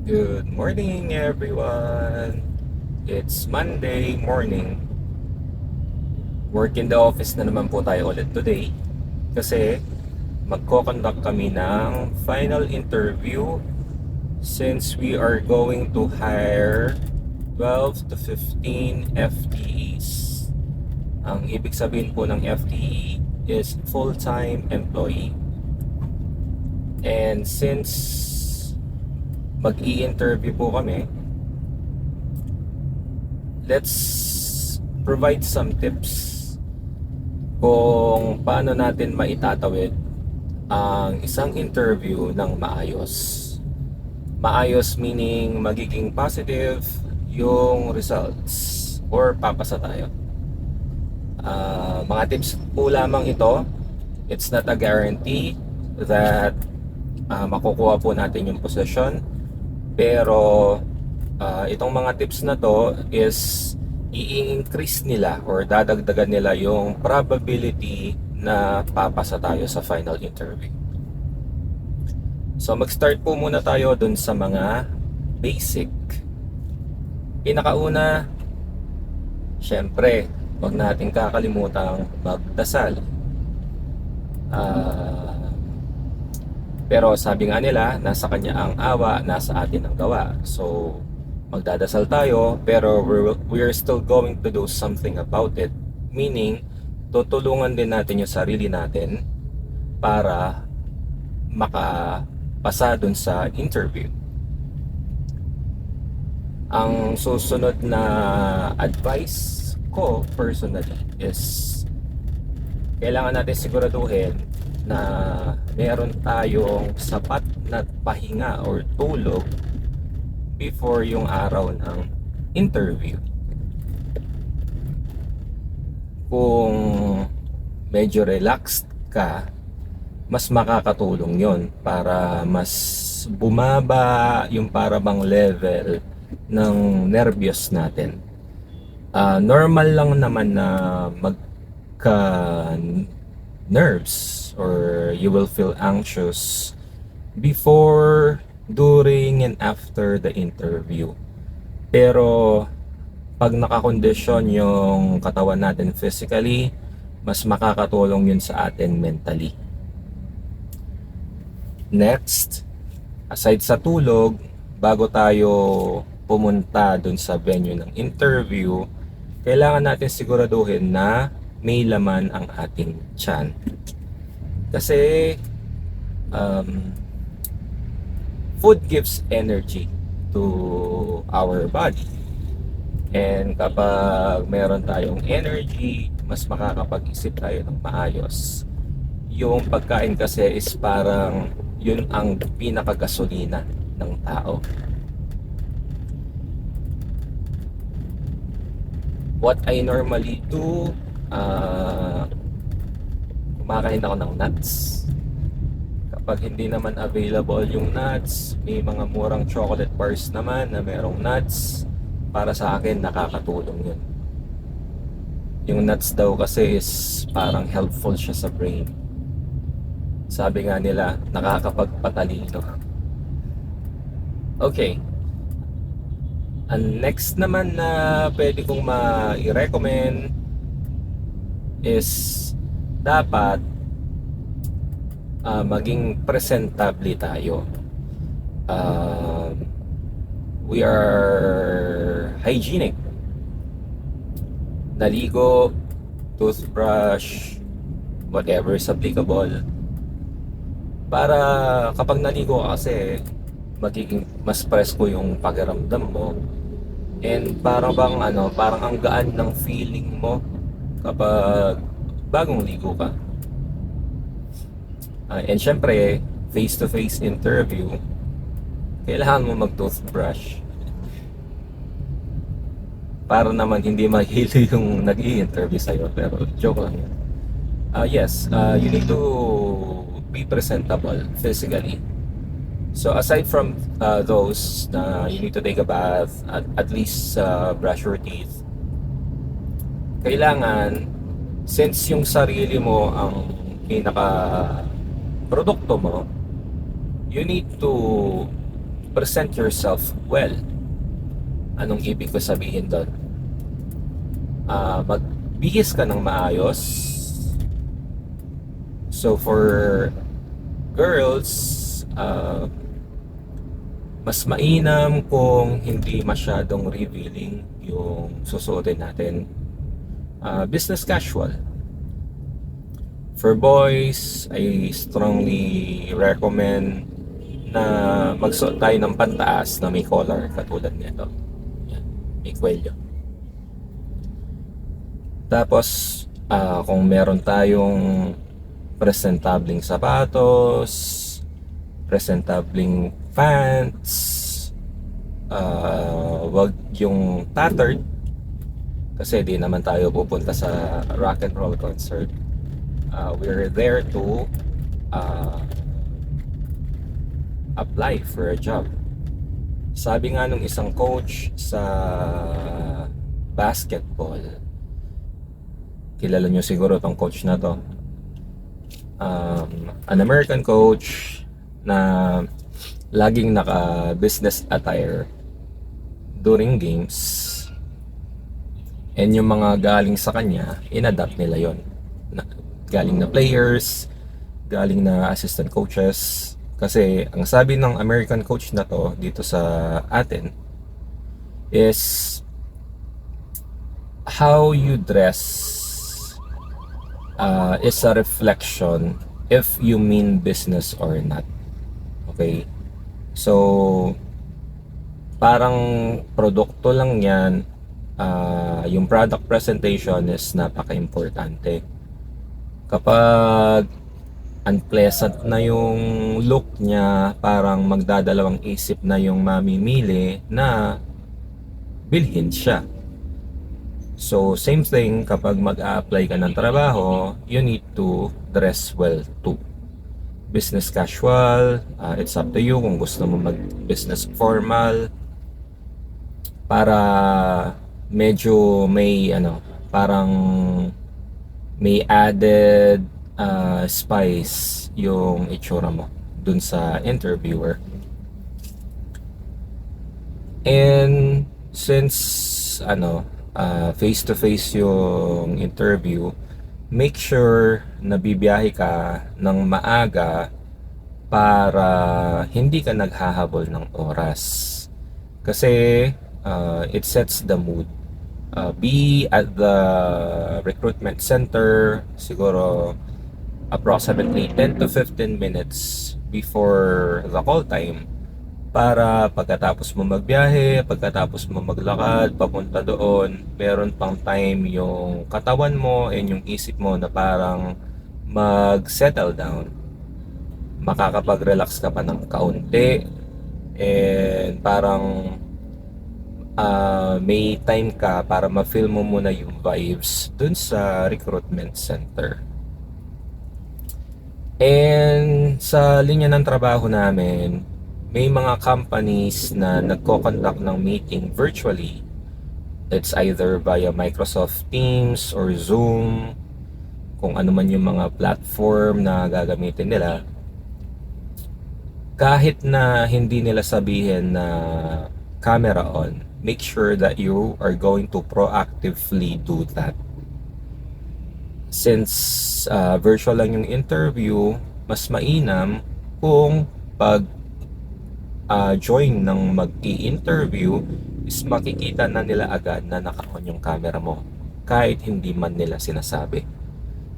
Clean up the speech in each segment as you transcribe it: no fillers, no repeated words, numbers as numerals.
Good morning, everyone. It's Monday morning. Work in the office na naman po tayo ulit today kasi magko-conduct kami ng final interview since we are going to hire 12 to 15 FTEs. Ang ibig sabihin po ng FTE is full-time employee. And since mag-i-interview po kami, let's provide some tips kung paano natin maitatawid ang isang interview ng maayos. Maayos meaning magiging positive yung results or papasa tayo. Mga tips po lamang ito. It's not a guarantee that makukuha po natin yung posisyon. Pero itong mga tips na to is i-increase nila or dadagdagan nila yung probability na papasa tayo sa final interview. So mag-start po muna tayo dun sa mga basic. Pinakauna, syempre, wag natin kakalimutang magdasal. Pero sabi nga nila, nasa kanya ang awa, nasa atin ang gawa. So magdadasal tayo, pero we're still going to do something about it. Meaning, tutulungan din natin yung sarili natin para makapasa dun sa interview. Ang susunod na advice ko personally is kailangan natin siguraduhin na meron tayong sapat na pahinga or tulog before yung araw ng interview. Kung medyo relaxed ka, mas makakatulong yon para mas bumaba yung parabang level ng nervyos natin. Normal lang naman na magka nerves or you will feel anxious before, during, and after the interview. Pero pag nakakondisyon yung katawan natin physically, mas makakatulong yun sa atin mentally. Next, aside sa tulog, bago tayo pumunta dun sa venue ng interview, kailangan natin siguraduhin na may laman ang ating tiyan. Kasi food gives energy to our body. And kapag meron tayong energy, mas makakapag-isip tayo ng maayos. Yung pagkain kasi is parang yun ang pinakagasolina ng tao. What I normally do, kumakain ako ng nuts. Kapag hindi naman available yung nuts, may mga murang chocolate bars naman na merong nuts. Para sa akin, nakakatulong yun. Yung nuts daw kasi is parang helpful siya sa brain. Sabi nga nila, nakakapagpatalino. Okay. Ang next naman na pwede kong ma-recommend is dapat maging presentable tayo. We are hygienic. Naligo, toothbrush, whatever is applicable. Para kapag naligo ka kasi, magiging mas presko yung pakiramdam mo. And parang parang ang gaan ng feeling mo kapag bagong ligo ka. And syempre, face-to-face interview, kailangan mo mag-toothbrush. Para naman hindi mahilo yung nag-i-interview sa'yo. Pero joke lang yun. Yes, you need to be presentable physically. So aside from those na you need to take a bath, at least brush your teeth, kailangan, since yung sarili mo ang pinaka produkto mo, you need to present yourself well. Anong ibig ko sabihin doon? Magbihis ka ng maayos. So for girls, mas mainam kung hindi masyadong revealing yung susuotin natin. Business casual. For boys, I strongly recommend na magsuot tayo ng pantaas na may collar katulad nito. Yan, may kwelyo. Tapos, kung meron tayong presentableng sapatos, presentableng pants, wag yung tattered kasi di naman tayo pupunta sa rock and roll concert. We're there to apply for a job. Sabi nga nung isang coach sa basketball, kilala nyo siguro tong coach na to, an American coach na laging naka business attire during games, and yung mga galing sa kanya inadapt nila yon, galing na players, galing na assistant coaches. Kasi ang sabi ng American coach na to dito sa atin is how you dress is a reflection if you mean business or not. Okay? So parang produkto lang yan. Yung product presentation is napaka-importante. Kapag unpleasant na yung look niya, parang magdadalawang isip na yung mamimili na bilhin siya. So same thing, kapag mag-a-apply ka ng trabaho, you need to dress well too. Business casual, it's up to you kung gusto mo mag-business formal, para medyo may parang may added spice yung itsura mo dun sa interviewer. And since face to face yung interview, make sure na bibiyahe ka ng maaga para hindi ka naghahabol ng oras. Kasi it sets the mood. Be at the recruitment center siguro approximately 10 to 15 minutes before the call time, para pagkatapos mo magbiyahe, pagkatapos mo maglakad papunta doon, meron pang time yung katawan mo and yung isip mo na parang mag-settle down. Makakapag-relax ka pa ng kaunti and parang may time ka para ma-feel mo muna yung vibes dun sa recruitment center. And sa linya ng trabaho namin, may mga companies na nagko-conduct ng meeting virtually. It's either via Microsoft Teams or Zoom, kung ano man yung mga platform na gagamitin nila. Kahit na hindi nila sabihin na camera on, make sure that you are going to proactively do that. Since virtual lang yung interview, mas mainam kung pag join ng mag-i-interview is makikita na nila agad na naka-on yung camera mo kahit hindi man nila sinasabi.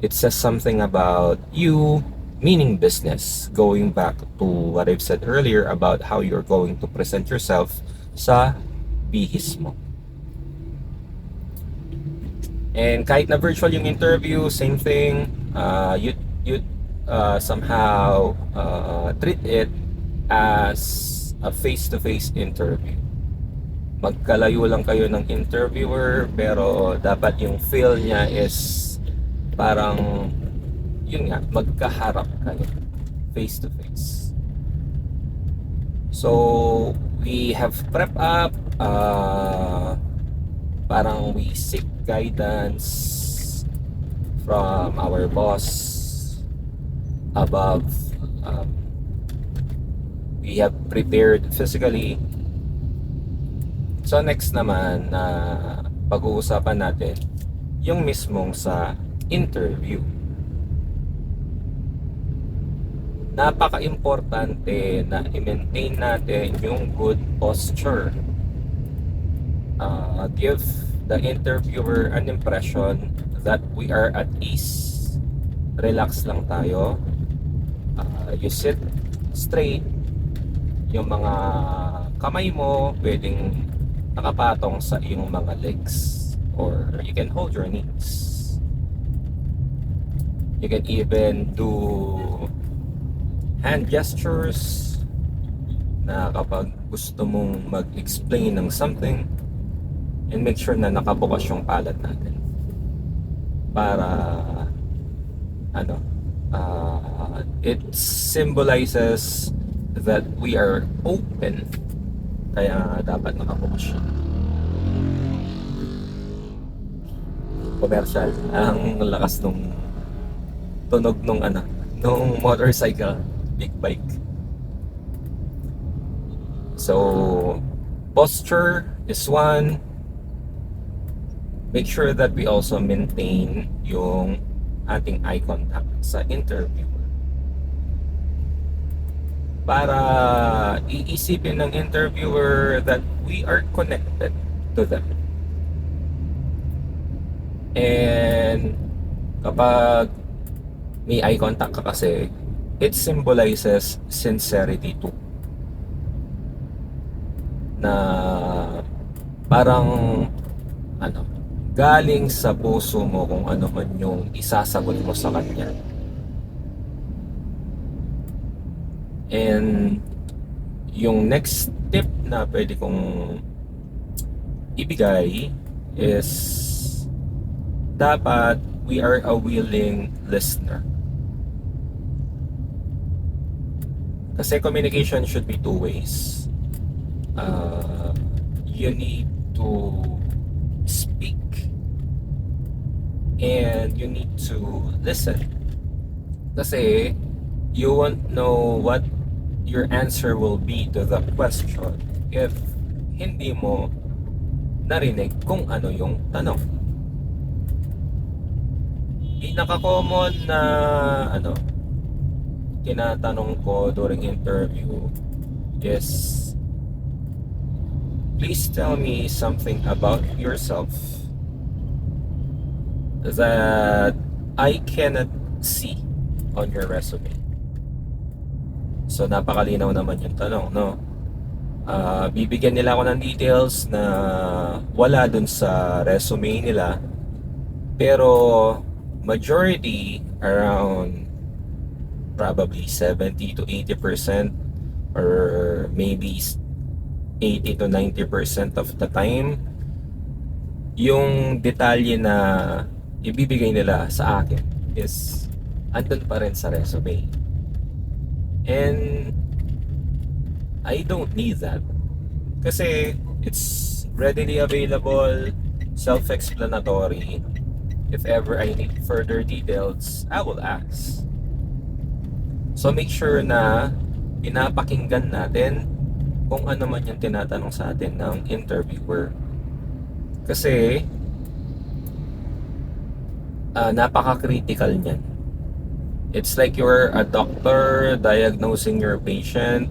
It says something about you meaning business, going back to what I've said earlier about how you're going to present yourself sa bihis mo. And kahit na virtual yung interview, same thing, you somehow treat it as a face-to-face interview. Magkalayo lang kayo ng interviewer, pero dapat yung feel niya is parang yun nga, magkaharap kayo face-to-face. So we have prep up, parang we seek guidance from our boss above we have prepared physically. So next naman na pag-uusapan natin yung mismong sa interview. Napaka-importante na i-maintain natin yung good posture. Give the interviewer an impression that we are at ease. Relax lang tayo. You sit straight. Yung mga kamay mo pwedeng nakapatong sa iyong mga legs, or you can hold your knees. You can even do hand gestures na kapag gusto mong mag-explain ng something, and make sure na nakabukas yung palad natin para it symbolizes that we are open, kaya dapat nakabukas siya. Commercial ang lakas nung tunog nung motorcycle, big bike. So posture is one. Make sure that we also maintain yung ating eye contact sa interview para iisipin ng interviewer that we are connected to them. And kapag may eye contact ka kasi, it symbolizes sincerity too, na parang galing sa puso mo kung ano man yung isasagot mo sa kanya. And yung next tip na pwede kong ibigay is dapat we are a willing listener. Kasi communication should be two ways. You need to speak and you need to listen. Kasi you won't know what your answer will be to the question if hindi mo narinig kung ano yung tanong. Pinaka-common na tinatanong ko during interview is, please tell me something about yourself that I cannot see on your resume. So napakalinaw naman yung tanong, no? Bibigyan nila ako ng details na wala dun sa resume nila, pero majority, around probably 70 to 80% or maybe 80 to 90% of the time, yung detalye na ibibigay nila sa akin is andun pa rin sa resume. And I don't need that kasi it's readily available, self-explanatory. If ever I need further details, I will ask. So make sure na pinapakinggan natin kung ano man yung tinatanong sa atin ng interviewer. Kasi napaka-critical niyan. It's like you're a doctor diagnosing your patient,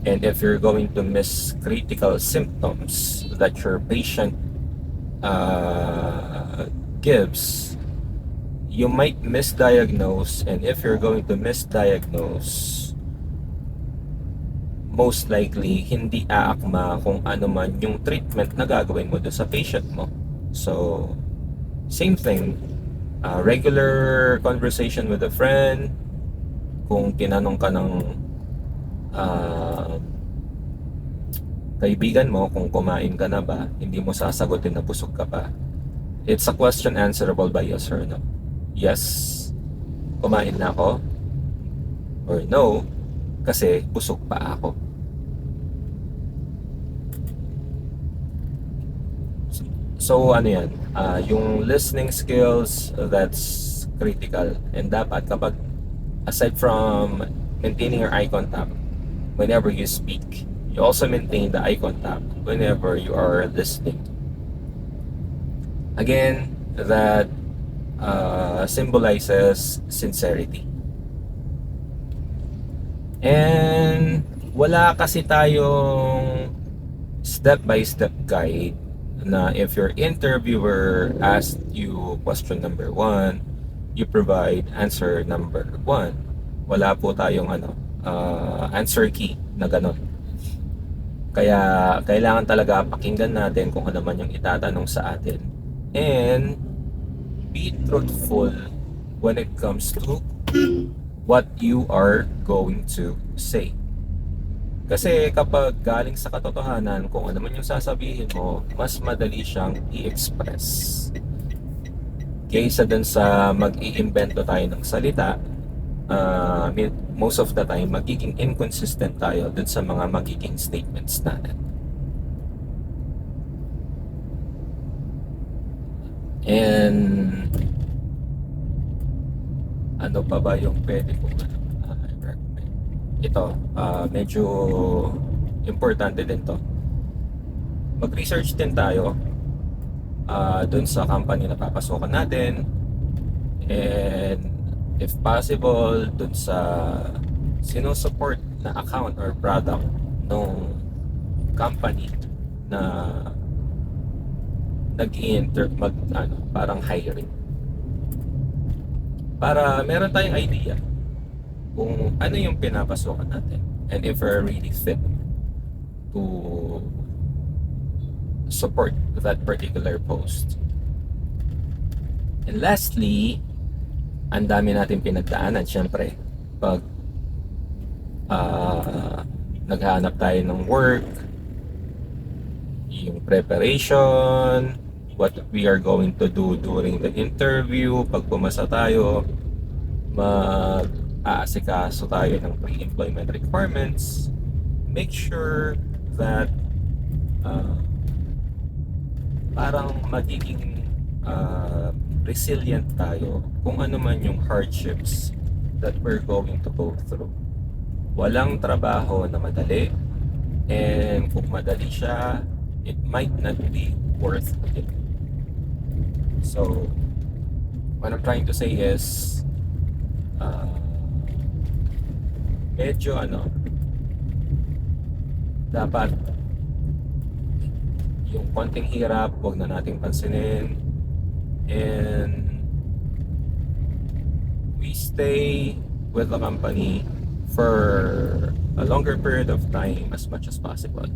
and if you're going to miss critical symptoms that your patient gives, you might misdiagnose, and if you're going to misdiagnose, most likely hindi aakma kung ano man yung treatment na gagawin mo doon sa patient mo. So same thing, regular conversation with a friend, kung tinanong ka ng kaibigan mo kung kumain ka na ba, hindi mo sasagutin na busog ka pa. It's a question answerable by yes or no. Yes, kumain na ako, or no, kasi busog pa ako. So ano yan, yung listening skills, that's critical. And dapat kapag, aside from maintaining your eye contact, whenever you speak. You also maintain the eye contact whenever you are listening. Again, that symbolizes sincerity. And wala kasi tayong step-by-step guide na if your interviewer asked you question number 1, you provide answer number 1. Wala po tayong answer key na ganon. Kaya kailangan talaga pakinggan natin kung ano man yung itatanong sa atin. And be truthful when it comes to what you are going to say. Kasi kapag galing sa katotohanan, kung ano man yung sasabihin mo, mas madali siyang i-express. Kaysa dun sa mag-iimbento tayo ng salita, most of the time, magiging inconsistent tayo dun sa mga magiging statements natin. And ano pa ba yung pwede kong i-recommend? Ito, medyo importante din to. Mag-research din tayo dun sa company na papasokan natin, and if possible dun sa sinusupport na account or product ng company na parang hiring, para meron tayong idea kung ano yung pinapasokan natin and if we're really fit to support that particular post. And lastly, ang dami natin pinagdaanan syempre pag naghahanap tayo ng work, yung preparation, what we are going to do during the interview, pag pumasa tayo, mag-aasikaso tayo ng pre-employment requirements, make sure that parang magiging resilient tayo kung ano man yung hardships that we're going to go through. Walang trabaho na madali, and kung madali siya, it might not be worth it. So, what I'm trying to say is, medyo dapat yung konting hirap, huwag na nating pansinin, and we stay with the company for a longer period of time as much as possible.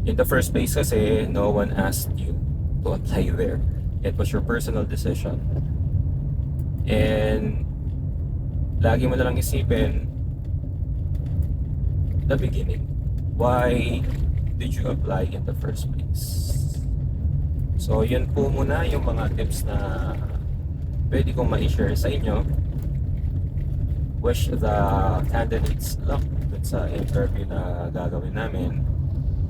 In the first place kasi, no one asked you to apply there. It was your personal decision. And lagi mo na lang isipin the beginning. Why did you apply in the first place? So yun po muna yung mga tips na pwede kong ma-share sa inyo. Wish the candidates luck dun sa interview na gagawin namin.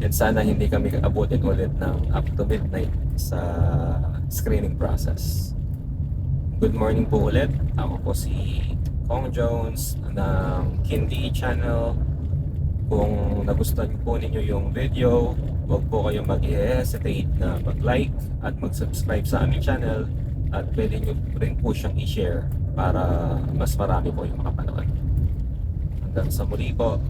And sana hindi kami abutin ulit ng up to midnight sa screening process. Good morning po ulit. Ako po si Kong Jones ng Kindi Channel. Kung nagustuhan po ninyo yung video, huwag po kayong mag-hesitate na mag-like at mag-subscribe sa aming channel, at pwede nyo rin po siyang i-share para mas marami po yung makapanood. Hanggang sa muli po.